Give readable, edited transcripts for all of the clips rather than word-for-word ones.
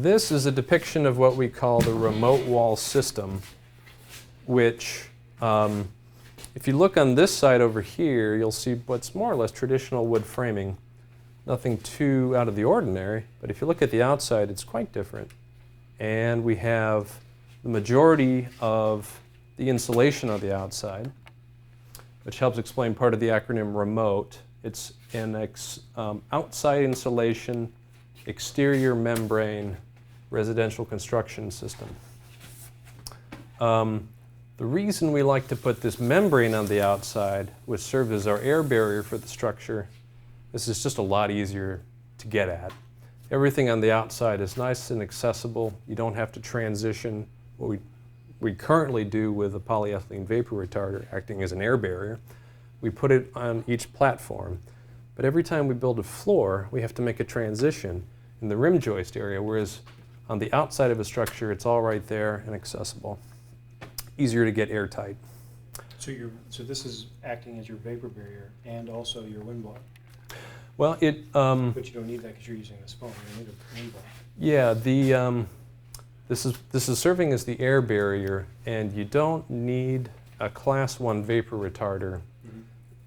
This is a depiction of what we call the remote wall system, which if you look on this side over here, you'll see what's more or less traditional wood framing. Nothing too out of the ordinary, but if you look at the outside, it's quite different. And we have the majority of the insulation on the outside, which helps explain part of the acronym REMOTE. It's an outside insulation, exterior membrane, residential construction system. The reason we like to put this membrane on the outside, which serves as our air barrier for the structure, this is just a lot easier to get at. Everything on the outside is nice and accessible. You don't have to transition what we currently do with a polyethylene vapor retarder acting as an air barrier. We put it on each platform. But every time we build a floor, we have to make a transition in the rim joist area, whereas on the outside of a structure, it's all right there and accessible. Easier to get airtight. So this is acting as your vapor barrier and also your wind block. Well, but you don't need that because you're using this foam. You need a wind block. Yeah, this is serving as the air barrier, and you don't need a Class 1 vapor retarder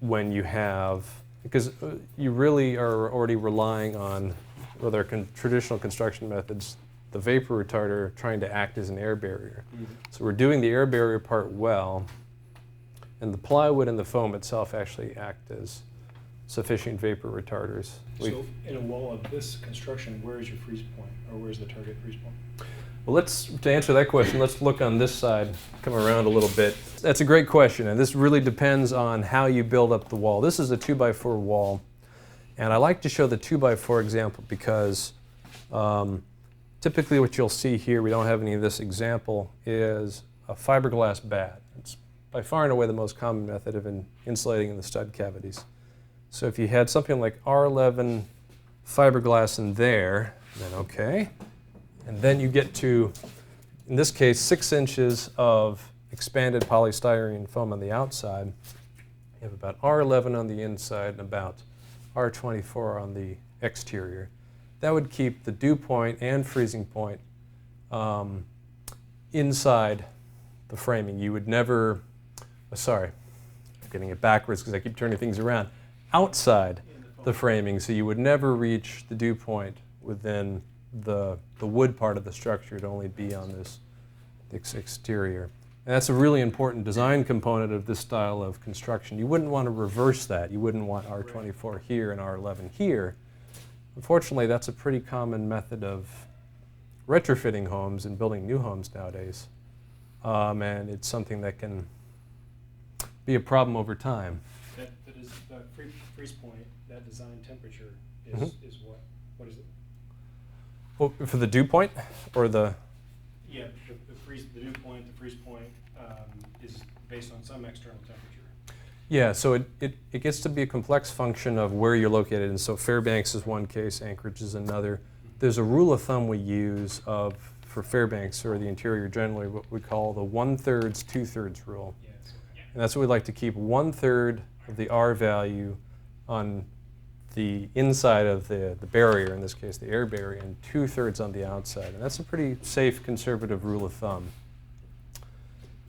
when you have, because you really are already relying on, with our traditional construction methods, the vapor retarder trying to act as an air barrier. So we're doing the air barrier part well, and the plywood and the foam itself actually act as sufficient vapor retarders. So in a wall of this construction, where is your freeze point, or where's the target freeze point? Well, to answer that question, let's look on this side, come around a little bit. That's a great question, and this really depends on how you build up the wall. This is a 2x4 wall, and I like to show the 2x4 example because typically what you'll see here, we don't have any of this example, is a fiberglass bat. It's by far and away the most common method of insulating in the stud cavities. So if you had something like R11 fiberglass in there, then okay. And then you get to, in this case, 6 inches of expanded polystyrene foam on the outside. You have about R11 on the inside and about R24 on the exterior. That would keep the dew point and freezing point inside the framing. You would never, sorry, I'm getting it backwards because I keep turning things around. Outside the framing, so you would never reach the dew point within the wood part of the structure. It'd only be on this exterior. And that's a really important design component of this style of construction. You wouldn't want to reverse that. You wouldn't want R24 here and R11 here. Unfortunately, that's a pretty common method of retrofitting homes and building new homes nowadays. And it's something that can be a problem over time. That is the freeze point, that design temperature is what? What is it? Well, for the dew point or the? Yeah, the dew point, the freeze point is based on some external temperature. Yeah, so it gets to be a complex function of where you're located. And so Fairbanks is one case, Anchorage is another. There's a rule of thumb we use for Fairbanks or the interior generally, what we call the 1/3, 2/3 rule. Yes. And that's what we like to keep 1/3 of the R value on the inside of the barrier, in this case the air barrier, and 2/3 on the outside. And that's a pretty safe, conservative rule of thumb.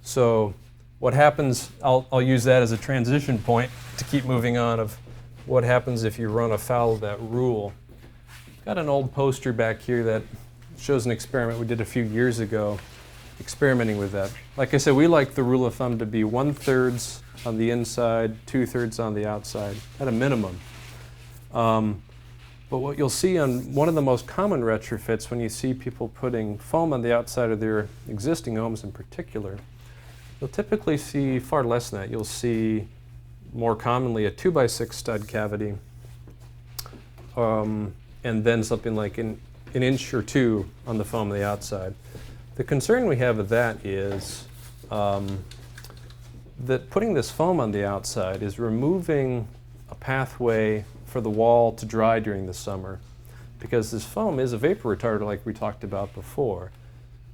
So what happens, I'll use that as a transition point to keep moving on of what happens if you run afoul of that rule. Got an old poster back here that shows an experiment we did a few years ago, experimenting with that. Like I said, we like the rule of thumb to be 1/3 on the inside, 2/3 on the outside, at a minimum. But what you'll see on one of the most common retrofits, when you see people putting foam on the outside of their existing homes in particular, you'll typically see far less than that. You'll see more commonly a 2x6 stud cavity, and then something like an inch or two on the foam on the outside. The concern we have with that is that putting this foam on the outside is removing a pathway for the wall to dry during the summer, because this foam is a vapor retarder like we talked about before.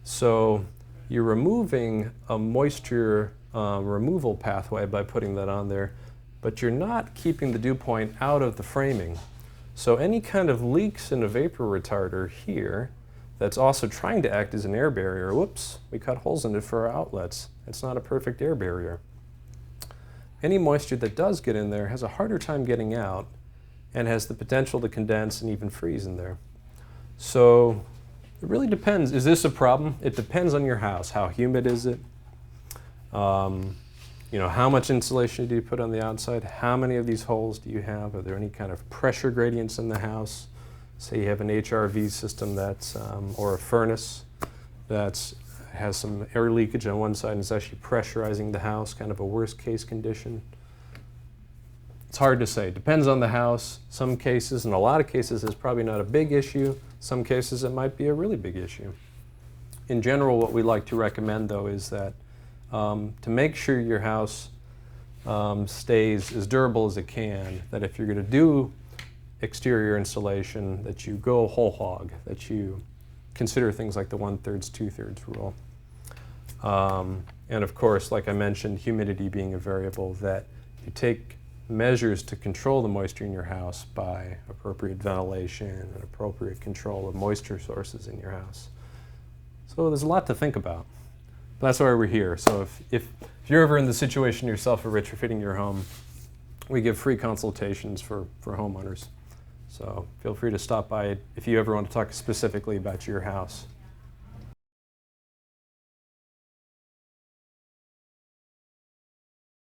So you're removing a moisture removal pathway by putting that on there, but you're not keeping the dew point out of the framing. So any kind of leaks in a vapor retarder here that's also trying to act as an air barrier. Whoops, we cut holes in it for our outlets. It's not a perfect air barrier. Any moisture that does get in there has a harder time getting out and has the potential to condense and even freeze in there. So it really depends. Is this a problem? It depends on your house. How humid is it? How much insulation do you put on the outside? How many of these holes do you have? Are there any kind of pressure gradients in the house? Say you have an HRV system that's, or a furnace that has some air leakage on one side and it's actually pressurizing the house, kind of a worst case condition. It's hard to say. Depends on the house. Some cases, in a lot of cases, it's probably not a big issue. Some cases, it might be a really big issue. In general, what we like to recommend, though, is that to make sure your house stays as durable as it can, that if you're going to do exterior insulation, that you go whole hog, that you consider things like the 1/3, 2/3 rule. And of course, like I mentioned, humidity being a variable, that you take measures to control the moisture in your house by appropriate ventilation and appropriate control of moisture sources in your house. So there's a lot to think about. But that's why we're here. So if you're ever in the situation yourself of retrofitting your home, we give free consultations for homeowners. So feel free to stop by if you ever want to talk specifically about your house.